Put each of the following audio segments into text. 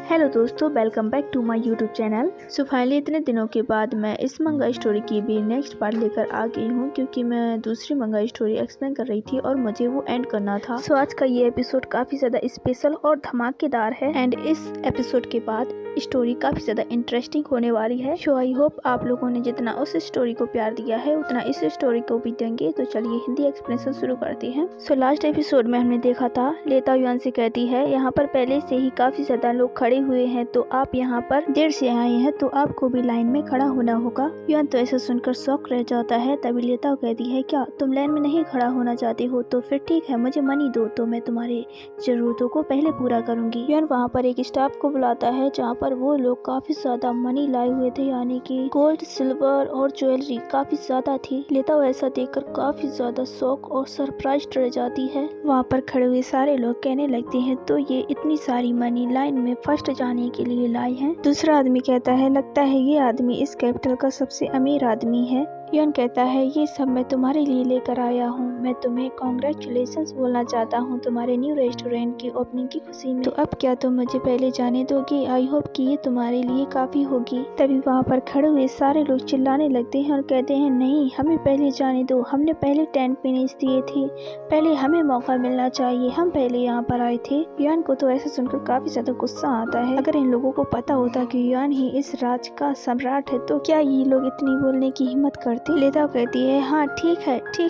Hello दोस्तों, welcome back to my YouTube channel. So finally इतने दिनों के बाद मैं इस मंगा स्टोरी की भी नेक्स्ट पार्ट लेकर आ गई हूँ, क्योंकि मैं दूसरी मंगा स्टोरी एक्सप्लेन कर रही थी और मुझे वो एंड करना था। सो आज का ये एपिसोड काफी ज्यादा स्पेशल और धमाकेदार है एंड इस एपिसोड के बाद स्टोरी काफी ज्यादा इंटरेस्टिंग होने वाली है। सो आई होप आप लोगों ने जितना उस स्टोरी को प्यार दिया है उतना इस स्टोरी को भी देंगे। तो चलिए हिंदी एक्सप्लेनेशन शुरू करते हैं। सो लास्ट एपिसोड में हमने देखा था लेता युआन से कहती है यहाँ पर पहले से ही काफी ज्यादा लोग खड़े हुए हैं, तो आप यहाँ पर देर से आए हैं तो आपको भी लाइन में खड़ा होना होगा। युआन तो ऐसा सुनकर शॉक रह जाता है। तभी लेता कहती है क्या तुम लाइन में नहीं खड़ा होना चाहते हो? तो फिर ठीक है, मुझे मनी दो तो मैं तुम्हारी जरूरतों को पहले पूरा करूंगी। युआन वहाँ पर एक स्टाफ को बुलाता है जहाँ पर वो लोग काफी ज्यादा मनी लाए हुए थे, यानी कि गोल्ड, सिल्वर और ज्वेलरी काफी ज्यादा थी। लेता ऐसा देखकर काफी ज्यादा शॉक और सरप्राइज रह जाती है। वहाँ पर खड़े हुए सारे लोग कहने लगते हैं तो ये इतनी सारी मनी लाइन में फर्स्ट जाने के लिए लाई है। दूसरा आदमी कहता है लगता है ये आदमी इस कैपिटल का सबसे अमीर आदमी है। युआन कहता है ये सब मैं तुम्हारे लिए लेकर आया हूँ, मैं तुम्हें कॉन्ग्रेचुलेशंस बोलना चाहता हूँ तुम्हारे न्यू रेस्टोरेंट की ओपनिंग की खुशी में। तो अब क्या तुम मुझे पहले जाने दोगे? आई होप कि ये तुम्हारे लिए काफी होगी। तभी वहाँ पर खड़े हुए सारे लोग चिल्लाने लगते हैं और कहते हैं नहीं, हमें पहले जाने दो, हमने पहले टेंट फिनिश दिए थे, पहले हमें मौका मिलना चाहिए, हम पहले यहाँ पर आए थे। युआन को तो ऐसा सुनकर काफी ज्यादा गुस्सा आता है। अगर इन लोगों को पता होता कि युआन ही इस राज का सम्राट है तो क्या ये लोग इतनी बोलने की हिम्मत करते? लेता कहती है हाँ ठीक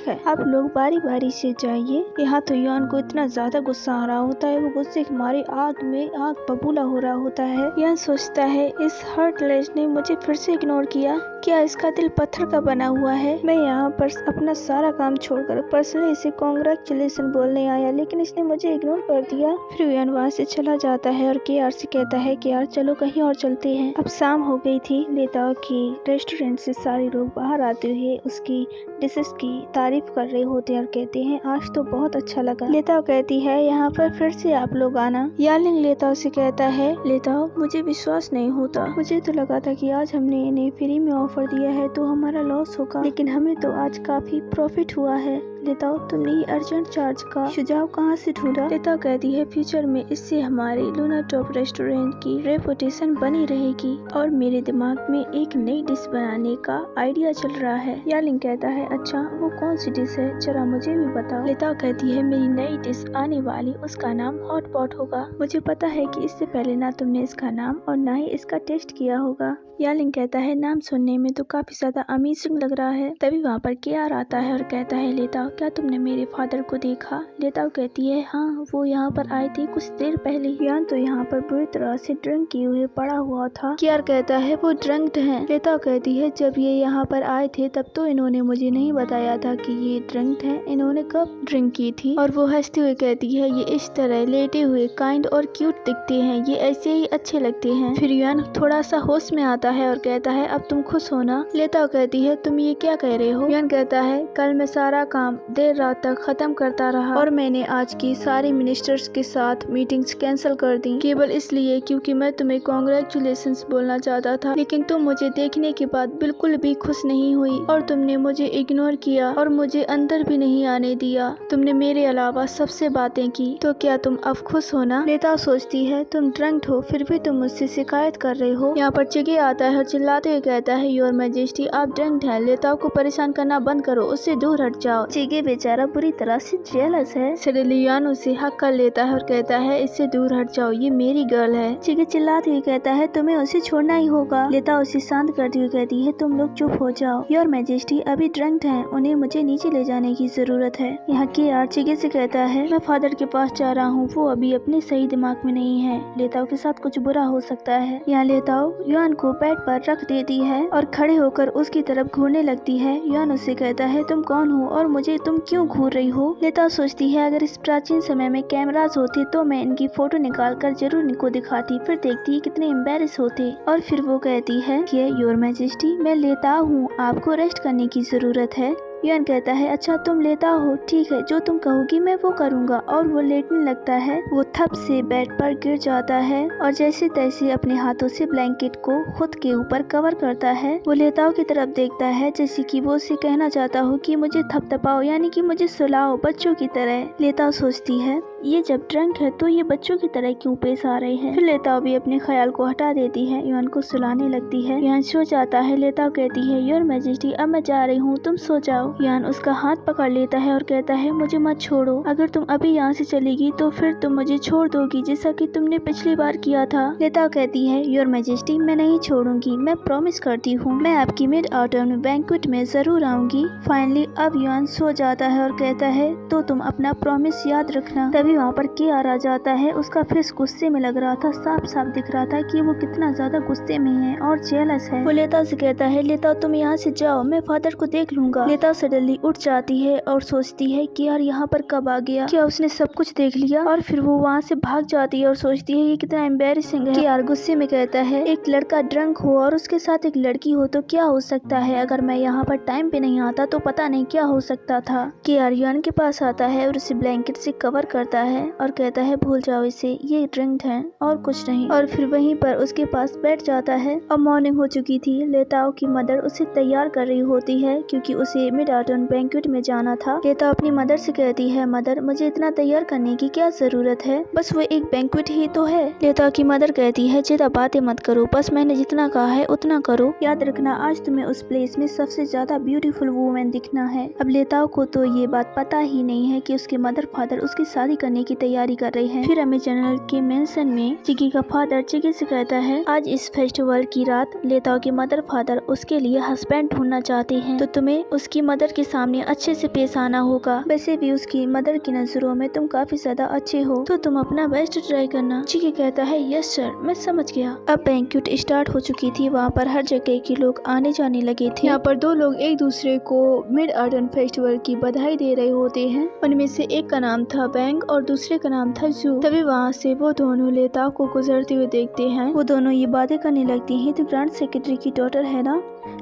है, आप लोग बारी बारी से जाइए। यहाँ तो युआन को इतना ज्यादा गुस्सा आ रहा होता है, वो गुस्से के मारे आग में आग बबूला हो रहा होता है। युआन सोचता है इस हार्टलेस ने मुझे फिर से इग्नोर किया, क्या इसका दिल पत्थर का बना हुआ है? मैं यहाँ पर अपना सारा काम छोड़कर पर्सनली इसे कॉन्ग्रेचुलेशन बोलने आया, लेकिन इसने मुझे इग्नोर कर दिया। फिर युआन वहाँ से चला जाता है और केआर से कहता है केआर चलो कहीं और चलते हैं। अब शाम हो गई थी। लेता की रेस्टोरेंट से सारे लोग बाहर आते हुए उसकी डिशेस की तारीफ कर रहे होते हैं और कहते हैं आज तो बहुत अच्छा लगा। लेता कहती है यहाँ पर फिर से आप लोग आना। यालिंग लेता से कहता है लेता मुझे विश्वास नहीं होता, मुझे तो लगा था कि आज हमने इन्हें फ्री में ऑफर दिया है तो हमारा लॉस होगा, लेकिन हमें तो आज काफी प्रॉफिट हुआ है। लेता तुमने ये अर्जेंट चार्ज का सुझाव कहाँ से ढूंढा? लेता कहती है फ्यूचर में इससे हमारे लूना टॉप रेस्टोरेंट की रेपुटेशन बनी रहेगी और मेरे दिमाग में एक नई डिश बनाने का आइडिया चल रहा है। यालिंग कहता है अच्छा वो कौन सी डिश है, जरा मुझे भी बताओ। लेता कहती है मेरी नई डिश आने वाली, उसका नाम हॉट पॉट होगा। मुझे पता है कि इससे पहले ना तुमने इसका नाम और ना ही इसका टेस्ट किया होगा। यालिंग कहता है नाम सुनने में तो काफी ज्यादा अमेजिंग लग रहा है। तभी वहाँ पर केआर आता है और कहता है लेता क्या तुमने मेरे फादर को देखा? लेता कहती है हाँ वो यहाँ पर आए थे कुछ देर पहले। यान तो यहाँ पर बुरी तरह से ड्रिंक किए हुए पड़ा हुआ था। केआर कहता है वो ड्रंक्ड हैं। लेता कहती है जब ये यहाँ पर आए थे तब तो इन्होंने मुझे नहीं बताया था कि ये ड्रंक्ड हैं, इन्होंने कब ड्रिंक की थी? और वो हंसते हुए कहती है ये इस तरह लेटे हुए काइंड और क्यूट दिखते हैं, ये ऐसे ही अच्छे लगते हैं। फिर यान थोड़ा सा होश में आता है और कहता है अब तुम खुश हो ना? लेता कहती है तुम ये क्या कह रहे हो? यान कहता है कल मैं सारा काम देर रात तक खत्म करता रहा और मैंने आज की सारी मिनिस्टर्स के साथ मीटिंग्स कैंसिल कर दी, केवल इसलिए क्योंकि मैं तुम्हें कॉन्ग्रेचुलेशंस बोलना चाहता था, लेकिन तुम मुझे देखने के बाद बिल्कुल भी खुश नहीं हुई और तुमने मुझे इग्नोर किया और मुझे अंदर भी नहीं आने दिया। तुमने मेरे अलावा सबसे बातें की, तो क्या तुम अब खुश हो ना? लेता सोचती है तुम ड्रंक हो फिर भी तुम मुझसे शिकायत कर रहे हो। यहाँ पर चिगे आता है और चिल्लाते हुए कहता है योर मैजेस्टी आप ड्रंक हैं, लेताओ को परेशान करना बंद करो, उससे दूर हट जाओ। चिगे बेचारा बुरी तरह से जेलस है। सडनली यान उसे हक कर लेता है और कहता है इससे दूर हट जाओ, ये मेरी गर्ल है। चिगे चिल्लाते हुए कहता है तुम्हें उसे छोड़ना ही होगा। लेता उसे शांत करते हुए कहती है तुम लोग चुप हो जाओ, योर मैजेस्टी अभी ड्रंक हैं, उन्हें मुझे नीचे ले जाने की जरूरत है। यहाँ केआर चिगे से कहता है मैं फादर के पास जा रहा हूँ, वो अभी अपने सही दिमाग में नहीं है, लेताओ के साथ कुछ बुरा हो सकता है। यहाँ लेताओ युआन को बेड पर रख देती है और खड़े होकर उसकी तरफ घूरने लगती है। युआन उससे कहता है तुम कौन हो और मुझे तुम क्यों घूर रही हो? लेता सोचती है अगर इस प्राचीन समय में कैमरास होते तो मैं इनकी फोटो निकाल कर जरूर इनको दिखाती, फिर देखती कितने एम्बेरस होते। और फिर वो कहती है कि योर मैजेस्टी मैं लेता हूँ, आपको रेस्ट करने की जरूरत है। युआन कहता है अच्छा तुम लेता हो, ठीक है जो तुम कहोगी मैं वो करूँगा। और वो लेटने लगता है। वो थप से बेड पर गिर जाता है और जैसे तैसे अपने हाथों से ब्लैंकेट को खुद के ऊपर कवर करता है। वो लेताओ की तरफ देखता है जैसे कि वो उसे कहना चाहता हो कि मुझे थपथपाओ, यानी कि मुझे सुलाओ बच्चों की तरह। लेताओ सोचती है ये जब ड्रंक है तो ये बच्चों की तरह क्यों पेश आ रहे हैं। फिर लेताओ भी अपने ख्याल को हटा देती है, युआन को सुलाने लगती है। युआन सो जाता है। लेताओ कहती है, योर मैजेस्टी अब मैं जा रही हूँ, तुम सो जाओ। युआन उसका हाथ पकड़ लेता है और कहता है, मुझे मत छोड़ो, अगर तुम अभी यहाँ से चलेगी तो फिर तुम मुझे छोड़ दोगी जैसा कि तुमने पिछली बार किया था। लेताओ कहती है, योर मैजेस्टी मैं नहीं छोड़ूंगी, मैं प्रॉमिस करती हूँ, मैं आपकी मिड ऑटम बैंक्वेट में जरूर आऊंगी। फाइनली अब युआन सो जाता है और कहता है, तो तुम अपना प्रॉमिस याद रखना। तभी वहाँ पर केआर आ जाता है। उसका फेस गुस्से में लग रहा था, साफ साफ दिख रहा था कि वो कितना ज्यादा गुस्से में है और जेलस है। वो लेताओ से कहता है, लेताओ तुम यहाँ से जाओ, मैं फादर को देख लूंगा। लेताओ सडनली उठ जाती है और सोचती है कि यार यहाँ पर कब आ गया, क्या उसने सब कुछ देख लिया। और फिर वो वहाँ से भाग जाती है और सोचती है ये कितना एम्बेरसिंग है। केआर गुस्से में कहता है, एक लड़का ड्रंक हो और उसके साथ एक लड़की हो तो क्या हो सकता है, अगर मैं यहाँ पर टाइम पे नहीं आता तो पता नहीं क्या हो सकता था। केआर युआन के पास आता है और उसे ब्लैंकेट से कवर करता है और कहता है, भूल जाओ इसे, ये ड्रिंक है और कुछ नहीं। और फिर वहीं पर उसके पास बैठ जाता है। अब मॉर्निंग हो चुकी थी। लेताओ की मदर उसे तैयार कर रही होती है क्योंकि उसे मिड ऑटम बैंक्वेट में जाना था। लेताओ अपनी मदर से कहती है, मदर मुझे इतना तैयार करने की क्या जरूरत है, बस वो एक बैंक्वेट ही तो है। लेताओ की मदर कहती है, ज्यादा बातें मत करो, बस मैंने जितना कहा है उतना करो। याद रखना आज तुम्हें उस प्लेस में सबसे ज्यादा ब्यूटीफुल वुमेन दिखना है। अब लेताओ को तो ये बात पता ही नहीं है कि उसके मदर फादर उसकी शादी करने की तैयारी कर रहे हैं। फिर हमें जनरल के मेंशन में चिकी का फादर चिकी से कहता है, आज इस फेस्टिवल की रात लेताओ के मदर फादर उसके लिए हस्बैंड ढूंढना चाहते हैं, तो तुम्हें उसकी मदर के सामने अच्छे से पेश आना होगा। वैसे भी उसकी मदर की नजरों में तुम काफी ज्यादा अच्छे हो, तो तुम अपना बेस्ट ट्राई करना। चिकी कहता है, यस सर, मैं समझ गया। अब बैंक्वेट स्टार्ट हो चुकी थी। वहाँ पर हर जगह के लोग आने जाने लगे थे। यहाँ पर दो लोग एक दूसरे को मिड ऑटम फेस्टिवल की बधाई दे रहे होते हैं। उनमें से एक का नाम था बैंग और दूसरे का नाम था जू। तभी वहाँ से वो दोनों लेताओ को गुजरते हुए देखते हैं। वो दोनों ये बातें करने लगती हैं, तो ग्रांड सेक्रेटरी की डॉटर है ना,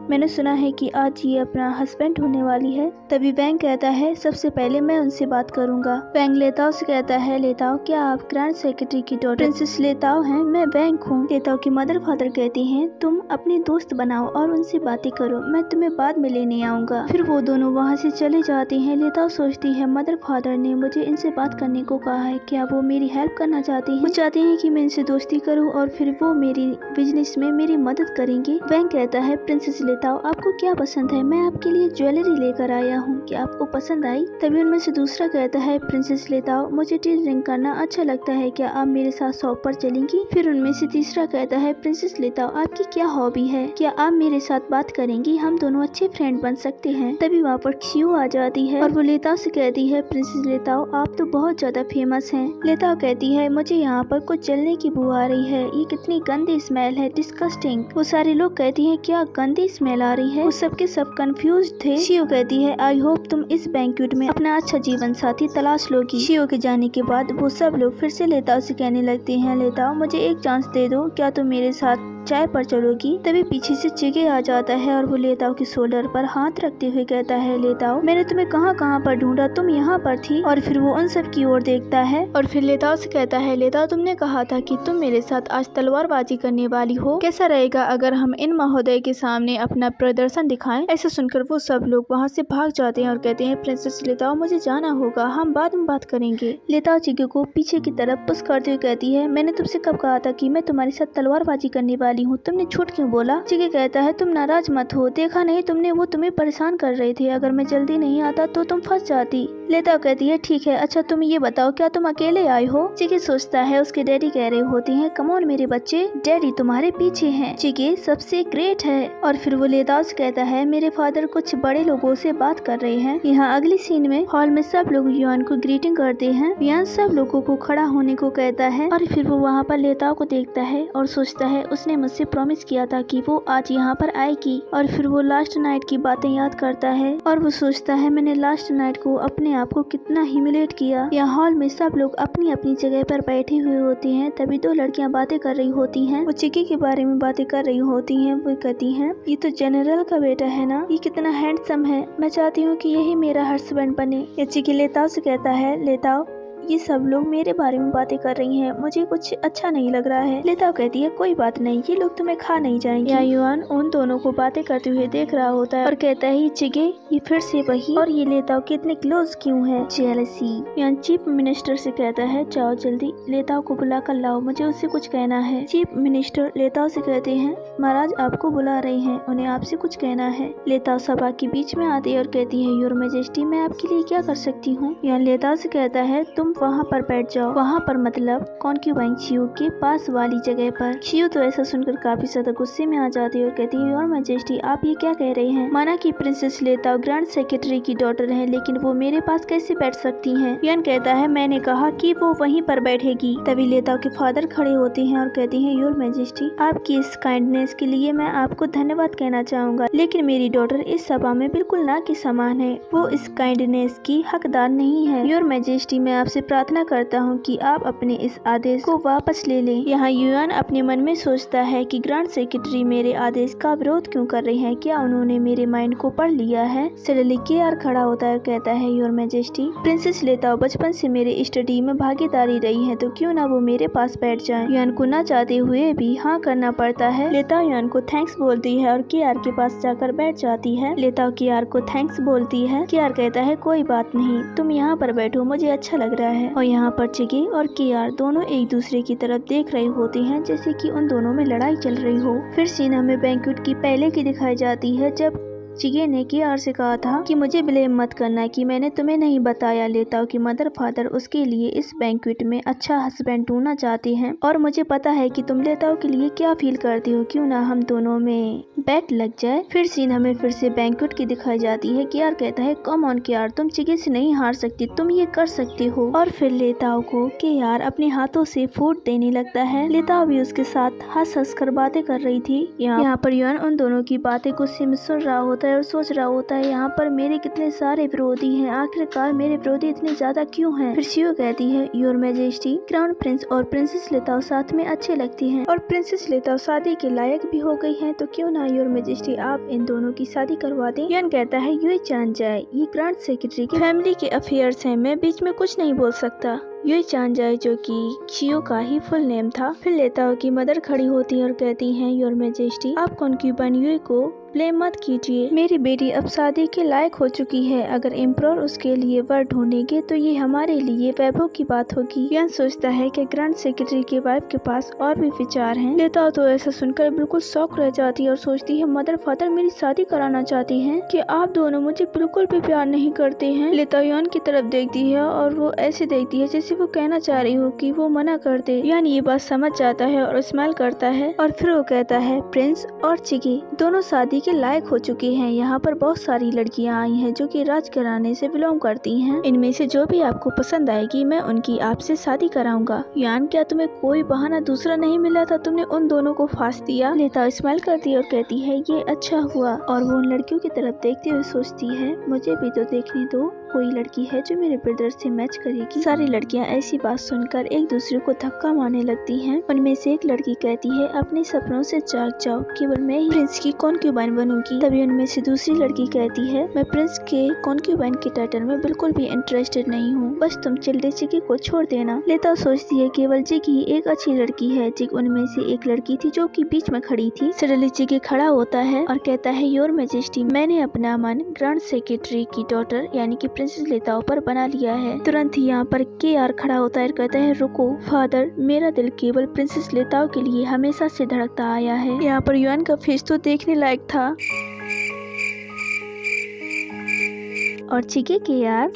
मैंने सुना है कि आज ये अपना हस्बैंड होने वाली है। तभी बैंग कहता है, सबसे पहले मैं उनसे बात करूंगा। बैंग लेताओ से कहता है, लेताओ क्या आप ग्रैंड सेक्रेटरी की डॉटर प्रिंसेस लेताओ हैं? मैं बैंग हूँ। लेताओ की मदर फादर कहती हैं, तुम अपने दोस्त बनाओ और उनसे बातें करो, मैं तुम्हें बाद में लेने आऊंगा। फिर वो दोनों वहाँ से चले जाते हैं। लेताओ सोचती है, मदर फादर ने मुझे इनसे बात करने को कहा है, क्या वो मेरी हेल्प करना चाहती हैं? वो चाहती हैं कि मैं इनसे दोस्ती करूँ और फिर वो मेरी बिजनेस में मेरी मदद करेंगे। बैंग कहता है, प्रिंसेस लेताओ आपको क्या पसंद है, मैं आपके लिए ज्वेलरी लेकर आया हूँ, क्या आपको पसंद आई? तभी उनमें से दूसरा कहता है, प्रिंसेस लेताओ मुझे टी ड्रिंक करना अच्छा लगता है, क्या आप मेरे साथ शॉप पर चलेंगी? फिर उनमें से तीसरा कहता है, प्रिंसेस लेताओ आपकी क्या हॉबी है, क्या आप मेरे साथ बात करेंगी, हम दोनों अच्छे फ्रेंड बन सकते हैं। तभी वहाँ पर क्यू आ जाती है और वो लेताओ से कहती है, प्रिंसेस लेताओ आप तो बहुत ज्यादा फेमस हैं। लेताओ कहती है, मुझे यहाँ पर कुछ जलने की बू आ रही है, ये कितनी गंदी स्मेल है, डिस्गस्टिंग। वो सारे लोग कहती हैं, क्या गंदी स्मेल आ रही है? वो सबके सब कंफ्यूज थे। शियो कहती है, आई होप तुम इस बैंक्वेट में अपना अच्छा जीवन साथी तलाश लोगी। शियो के जाने के बाद वो सब लोग फिर से लेताओ से कहने लगते हैं, लेताओ मुझे एक चांस दे दो, क्या तुम मेरे साथ चाय पर चलोगी? तभी पीछे से चिगे आ जाता है और वो लेताओ के शोल्डर पर हाथ रखते हुए कहता है, लेताओ मैंने तुम्हें कहाँ कहाँ पर ढूंढा, तुम यहाँ पर थी। और फिर वो उन सब की ओर देखता है और फिर लेताओ से कहता है, लेताओ तुमने कहा था कि तुम मेरे साथ आज तलवारबाजी करने वाली हो, कैसा रहेगा अगर हम इन महोदय के सामने अपना प्रदर्शन दिखाएं? ऐसा सुनकर वो सब लोग वहाँ से भाग जाते हैं और कहते हैं, प्रिंसेस लेताओ मुझे जाना होगा, हम बाद में बात करेंगे। लेताओ चिगे को पीछे की तरफ पुश करते हुए कहती है, मैंने तुमसे कब कहा था कि मैं तुम्हारे साथ तलवारबाजी करने वाली हूँ, तुमने झूठ क्यों बोला? चिगे कहता है, तुम नाराज मत हो, देखा नहीं तुमने वो तुम्हें परेशान कर रहे थे, अगर मैं जल्दी नहीं आता तो तुम फंस जाती। लेताओ कहती है, ठीक है, अच्छा तुम ये बताओ क्या तुम अकेले आए हो? चिगे सोचता है उसके डैडी कह रहे होते हैं, कम ऑन मेरे बच्चे, डैडी तुम्हारे पीछे हैं, चिगे सबसे ग्रेट है। और फिर वो लेताओ से कहता है, मेरे फादर कुछ बड़े लोगों से बात कर रहे हैं। यहाँ अगली सीन में हॉल में सब लोग युआन को ग्रीटिंग करते हैं। युआन सब लोगों को खड़ा होने को कहता है और फिर वो वहाँ पर लेताओ को देखता है और सोचता है, उसने मुझसे प्रॉमिस किया था कि वो आज यहाँ पर आएगी। और फिर वो लास्ट नाइट की बातें याद करता है और वो सोचता है, मैंने लास्ट नाइट को अपने आप को कितना ह्यूमिलेट किया। यहाँ हॉल में सब लोग अपनी अपनी जगह पर बैठे हुए होते हैं। तभी दो लड़कियां बातें कर रही होती हैं। वो चिकी के बारे में बातें कर रही होती हैं। वो कहती हैं, ये तो जनरल का बेटा है ना, ये कितना हैंडसम है, मैं चाहती हूँ कि यही मेरा हस्बैंड बने। ये चिकी लेताओ से कहता है, लेताओ ये सब लोग मेरे बारे में बातें कर रही हैं, मुझे कुछ अच्छा नहीं लग रहा है। लेताओ कहती है कोई बात नहीं, ये लोग तुम्हें खा नहीं जाएंगे। यहाँ युआन उन दोनों को बातें करते हुए देख रहा होता है और कहता है चिगे ये फिर से वही, और ये लेताओ कितने क्लोज क्यों है? जेलसी। यहाँ चीफ मिनिस्टर से कहता है जाओ जल्दी लेताओ को बुला कर लाओ, मुझे उससे कुछ कहना है। चीफ मिनिस्टर लेताओ से कहते हैं महाराज आपको बुला रहे हैं, उन्हें आपसे कुछ कहना है। लेताओ सभा के बीच में आती है और कहती है योर मैजेस्टी मैं आपके लिए क्या कर सकती हूँ? यहाँ लेताओ से कहता है तुम वहाँ पर बैठ जाओ। वहाँ पर मतलब कॉन्क्यूबाइन चियो के पास वाली जगह पर। चियो तो ऐसा सुनकर काफी ज्यादा गुस्से में आ जाती है और कहती है योर मैजेस्टी आप ये क्या कह रहे हैं? माना कि प्रिंसेस लेताओ ग्रैंड सेक्रेटरी की डॉटर है, लेकिन वो मेरे पास कैसे बैठ सकती हैं? यान कहता है मैंने कहा कि वो वहीं पर बैठेगी। तभी लेताओ के फादर खड़े होते हैं और कहते हैं योर मैजेस्टी आपकी इस काइंडनेस के लिए मैं आपको धन्यवाद कहना चाहूंगा, लेकिन मेरी डॉटर इस सभा में बिल्कुल ना के समान है, वो इस काइंडनेस की हकदार नहीं है। योर मैजेस्टी मैं आपसे प्रार्थना करता हूँ कि आप अपने इस आदेश को वापस ले लें। यहाँ युआन अपने मन में सोचता है कि ग्रैंड सेक्रेटरी मेरे आदेश का विरोध क्यों कर रहे हैं, क्या उन्होंने मेरे माइंड को पढ़ लिया है? सडनली केआर खड़ा होता है और कहता है योर मैजेस्टी प्रिंसेस लेताओ बचपन से मेरे स्टडी में भागीदारी रही है, तो क्यों ना वो मेरे पास बैठ जाए। युआन को ना चाहते हुए भी हाँ करना पड़ता है। लेताओ युआन को थैंक्स बोलती है और केआर के पास जाकर बैठ जाती है। लेताओ केआर को थैंक्स बोलती है। केआर कहता है कोई बात नहीं, तुम यहाँ पर बैठो, मुझे अच्छा लग रहा है। और यहाँ पर चिगे और केआर दोनों एक दूसरे की तरफ देख रहे होते हैं जैसे कि उन दोनों में लड़ाई चल रही हो। फिर सीन हमें बैंक्वेट की पहले की दिखाई जाती है जब चिगे ने केआर से कहा था कि मुझे ब्लेम मत करना कि मैंने तुम्हें नहीं बताया। लेताओ कि मदर फादर उसके लिए इस बैंक्वेट में अच्छा हस्बैंड ढूंढना चाहते हैं और मुझे पता है कि तुम लेताओ के लिए क्या फील करती हो, क्यों ना हम दोनों में बैट लग जाए। फिर सीन हमें फिर से बैंक्वेट की दिखाई जाती है। केआर कहता है कम ऑन केआर तुम चिगे से नहीं हार सकती, तुम ये कर सकती हो। और फिर लेताओ को केआर अपने हाथों से फूट देने लगता है। लेताओ भी उसके साथ हंस हंस कर बातें कर रही थी। यहाँ पर युआन उन दोनों की बातें गुस्से में सुन रहा होता है और सोच रहा होता है यहाँ पर मेरे कितने सारे विरोधी हैं, आखिरकार मेरे विरोधी इतने ज्यादा क्यों हैं? फिर चियो कहती है योर मैजेस्टी क्राउन प्रिंस और प्रिंसेस लेताओ साथ में अच्छे लगती हैं और प्रिंसेस लेताओ शादी के लायक भी हो गई हैं, तो क्यों ना योर मैजेस्टी आप इन दोनों की शादी करवा दें। यान कहता है ये जान जाए ये ग्रैंड सेक्रेटरी की फैमिली के अफेयर्स हैं, मैं बीच में कुछ नहीं बोल सकता। ये जान जाए जो कि चियो का ही फुल नेम था। फिर लेताओ की मदर खड़ी होती है और कहती हैं योर मैजेस्टी आप कॉन्क्यूबाइन युई को ब्लेम मत कीजिए, मेरी बेटी अब शादी के लायक हो चुकी है, अगर एम्परर उसके लिए वर ढूंढेंगे तो ये हमारे लिए वैभव की बात होगी। यान सोचता है कि ग्रैंड सेक्रेटरी के वाइफ के पास और भी विचार हैं। लेताओ तो ऐसा सुनकर बिल्कुल शॉक रह जाती है और सोचती है मदर फादर मेरी शादी कराना चाहती हैं कि आप दोनों मुझे बिल्कुल भी प्यार नहीं करते हैं। लेताओ यान की तरफ देखती है और वो ऐसे देखती है जैसे वो कहना चाह रही हो कि वो मना कर दे। यान ये बात समझ जाता है और स्माइल करता है और फिर वो कहता है प्रिंस और चिगे दोनों शादी के लायक हो चुके हैं। यहाँ पर बहुत सारी लड़कियाँ आई हैं जो कि राजघराने से बिलोंग करती हैं, इनमें से जो भी आपको पसंद आएगी मैं उनकी आपसे शादी कराऊंगा। यान क्या तुम्हें कोई बहाना दूसरा नहीं मिला था, तुमने उन दोनों को फांस दिया। लेताओ स्माइल करती है और कहती है ये अच्छा हुआ, और वो उन लड़कियों की तरफ देखते हुए सोचती है मुझे भी तो देखने दो, कोई लड़की है जो मेरे ब्रदर से मैच करेगी। सारी लड़कियां ऐसी बात सुनकर एक दूसरे को धक्का मारने लगती हैं। उनमें से एक लड़की कहती है अपने सपनों से जाग जाओ, केवल मैं ही प्रिंस की कॉन्क्यूबाइन बनूंगी। तभी उनमें से दूसरी लड़की कहती है मैं प्रिंस के कॉन्क्यूबाइन के टाइटल में बिल्कुल भी इंटरेस्टेड नहीं हूँ, बस तुम चिल्ड्रे चिगी को छोड़ देना। लेताओ सोचती है केवल चिगी एक अच्छी लड़की है। चिग उनमें से एक लड़की थी जो कि बीच में खड़ी थी। सडनली चिगी खड़ा होता है और कहता है योर मैजेस्टी मैंने अपना मन ग्रैंड सेक्रेटरी की डॉटर यानी कि प्रिंसेस लेताओ पर बना लिया है। तुरंत ही यहाँ पर केआर खड़ा होता है और कहता है रुको फादर, मेरा दिल केवल प्रिंसेस लेताओ के लिए हमेशा से धड़कता आया है। यहाँ पर युआन का फेस तो देखने लायक था। और चिगे केआर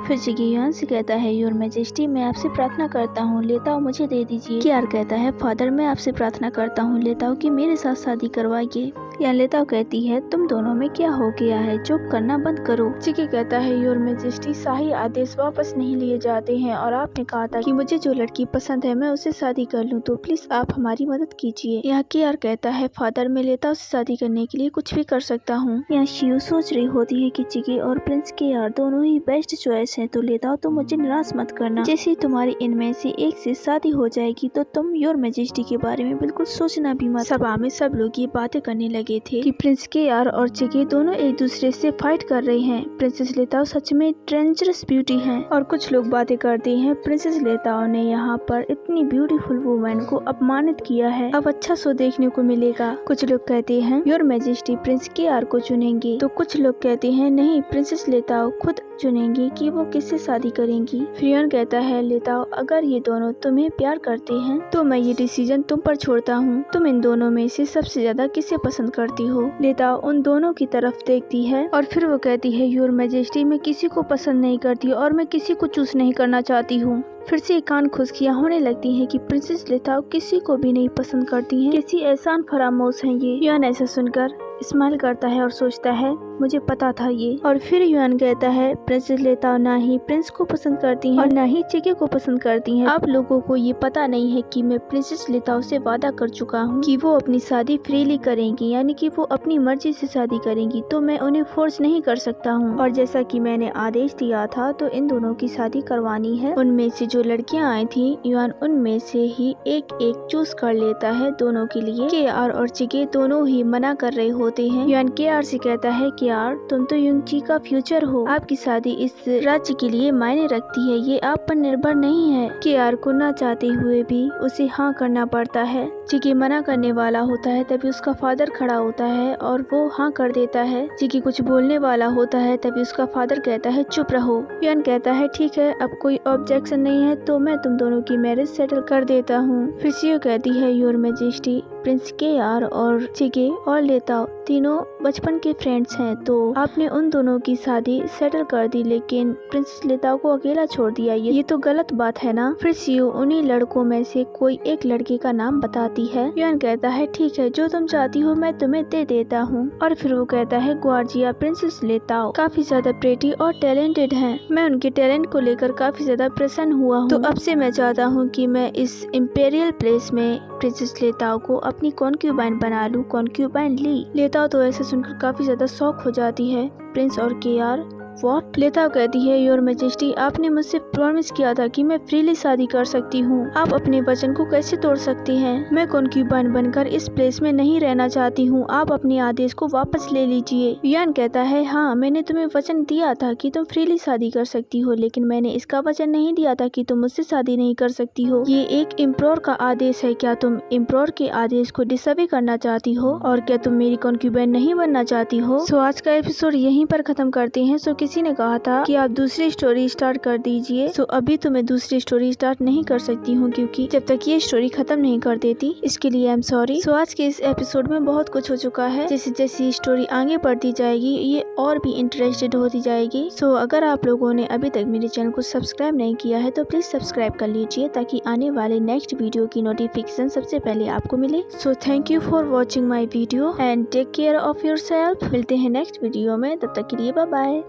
फिर चिगे युआन से कहता है योर मैजेस्टी मैं आपसे प्रार्थना करता हूँ लेताओ मुझे दे दीजिए। केआर कहता है फादर मैं आपसे प्रार्थना करता हूँ लेताओ कि मेरे साथ शादी करवाइए। यहाँ लेताओ कहती है तुम दोनों में क्या हो गया है, चुप करना बंद करो। चिगे कहता है योर मैजेस्टी शाही आदेश वापस नहीं लिए जाते हैं और आपने कहा था कि मुझे जो लड़की पसंद है मैं उससे शादी कर लूँ, तो प्लीज आप हमारी मदद कीजिए। यहाँ केआर कहता है फादर मैं लेताओ से शादी करने के लिए कुछ भी कर सकता हूँ। यहाँ शियो सोच रही होती है कि चिगे और प्रिंस केआर दोनों ही बेस्ट चॉइस है, तो लेताओ तो मुझे निराश मत करना। जैसे तुम्हारी इनमें से एक से शादी हो जाएगी तो तुम योर मैजेस्टी के बारे में बिल्कुल सोचना भी मत। सभा में सब लोग ये बातें करने लगे। लगे थे कि प्रिंस केआर और चिकी दोनों एक दूसरे से फाइट कर रहे हैं। प्रिंसेस लेताओ सच में डेंजरस ब्यूटी है और कुछ लोग बातें करते हैं प्रिंसेस लेताओ ने यहाँ पर इतनी ब्यूटीफुल वुमेन को अपमानित किया है, अब अच्छा शो देखने को मिलेगा। कुछ लोग कहते हैं योर मैजेस्टी प्रिंस केआर को चुनेंगे, तो कुछ लोग कहते हैं नहीं, प्रिंसेस लेताओ खुद चुनेंगी कि वो किससे शादी करेंगी। फ्रियन कहता है लेताओ अगर ये दोनों तुम्हें प्यार करते हैं तो मैं ये डिसीजन तुम पर छोड़ता हूँ, तुम इन दोनों में से सबसे ज्यादा किसे पसंद करती हो। लेताओ उन दोनों की तरफ देखती है और फिर वो कहती है योर मैजेस्टी मैं किसी को पसंद नहीं करती और मैं किसी को चूज नहीं करना चाहती हूँ। फिर से कान खुशकियाँ होने लगती हैं कि प्रिंसेस लेताओ किसी को भी नहीं पसंद करती हैं, कैसी एहसान फरामोश हैं ये। युआन ऐसा सुनकर स्माइल करता है और सोचता है मुझे पता था ये। और फिर युआन कहता है प्रिंसेस लेताओ ना ही प्रिंस को पसंद करती हैं और ना ही चिकी को पसंद करती हैं। आप लोगों को ये पता नहीं है कि मैं प्रिंसेस लेताओ से वादा कर चुका हूँ कि वो अपनी शादी फ्रीली करेंगी, यानी कि वो अपनी मर्जी से शादी करेंगी, तो मैं उन्हें फोर्स नहीं कर सकता हूँ। और जैसा कि मैंने आदेश दिया था तो इन दोनों की शादी करवानी है। उनमें से जो लड़कियां आई थी युआन उनमें से ही एक एक चूज कर लेता है दोनों के लिए। केआर और चिकी दोनों ही मना कर रहे होते हैं। युआन केआर से कहता है केआर तुम तो युंगची का फ्यूचर हो, आपकी शादी इस राज्य के लिए मायने रखती है, ये आप पर निर्भर नहीं है। केआर को ना चाहते हुए भी उसे हाँ करना पड़ता है। चिकी मना करने वाला होता है तभी उसका फादर खड़ा होता है और वो हाँ कर देता है। चिकी कुछ बोलने वाला होता है तभी उसका फादर कहता है चुप रहो। युआन कहता है ठीक है, अब कोई ऑब्जेक्शन नहीं है तो मैं तुम दोनों की मैरिज सेटल कर देता हूँ। फिर सियो कहती है योर मैजेस्टी प्रिंस केआर और चिकी और लेताओ तीनों बचपन के फ्रेंड्स हैं, तो आपने उन दोनों की शादी सेटल कर दी लेकिन प्रिंसेस लेताओ को अकेला छोड़ दिया, ये तो गलत बात है ना। फिर सियो उन्हीं लड़कों में से कोई एक लड़के का नाम बताती है। युआन कहता है ठीक है, जो तुम चाहती हो मैं तुम्हें दे देता हूँ। और फिर वो कहता है ग्वार्जिया प्रिंसेस लेताओ काफी ज्यादा प्रेटी और टैलेंटेड हैं, मैं उनके टैलेंट को लेकर काफी ज्यादा प्रसन्न हुआ हूँ, तो अब से मैं चाहता हूँ कि मैं इस इम्पेरियल प्लेस में प्रिंसेस लेताओ को अपनी कॉन्क्यूबाइन बना लूं। कॉन्क्यूबाइन ली। लेताओ तो ऐसा सुनकर काफी ज्यादा शॉक हो जाती है। प्रिंस और केआर व्हाट? लेताओ कहती है योर मैजेस्टी आपने मुझसे प्रॉमिस किया था कि मैं फ्रीली शादी कर सकती हूँ, आप अपने वचन को कैसे तोड़ सकती हैं? मैं कॉन्क्यूबाइन बनकर इस प्लेस में नहीं रहना चाहती हूँ, आप अपने आदेश को वापस ले लीजिए। युआन कहता है हाँ मैंने तुम्हें वचन दिया था कि तुम फ्रीली शादी कर सकती हो, लेकिन मैंने इसका वचन नहीं दिया था कि तुम मुझसे शादी नहीं कर सकती हो। ये एक इम्प्रोर का आदेश है, क्या तुम इम्प्रोर के आदेश को डिसअवे करना चाहती हो और क्या तुम मेरी कॉन्क्यूबाइन नहीं बनना चाहती हो? सो आज का एपिसोड यहीं पर खत्म करते हैं। सो किसी ने कहा था कि आप दूसरी स्टोरी स्टार्ट कर दीजिए, सो अभी तो मैं दूसरी स्टोरी स्टार्ट नहीं कर सकती हूँ क्योंकि जब तक ये स्टोरी खत्म नहीं कर देती, इसके लिए आई एम सॉरी। सो आज के इस एपिसोड में बहुत कुछ हो चुका है, जैसे जैसी स्टोरी आगे बढ़ती जाएगी ये और भी इंटरेस्टेड होती जाएगी। सो अगर आप लोगों ने अभी तक मेरे चैनल को सब्सक्राइब नहीं किया है तो प्लीज सब्सक्राइब कर लीजिए ताकि आने वाले नेक्स्ट वीडियो की नोटिफिकेशन सबसे पहले आपको मिले। So thank you for watching my video and take care of yourself. मिलते हैं नेक्स्ट वीडियो में, तब तक के लिए बाय बाय।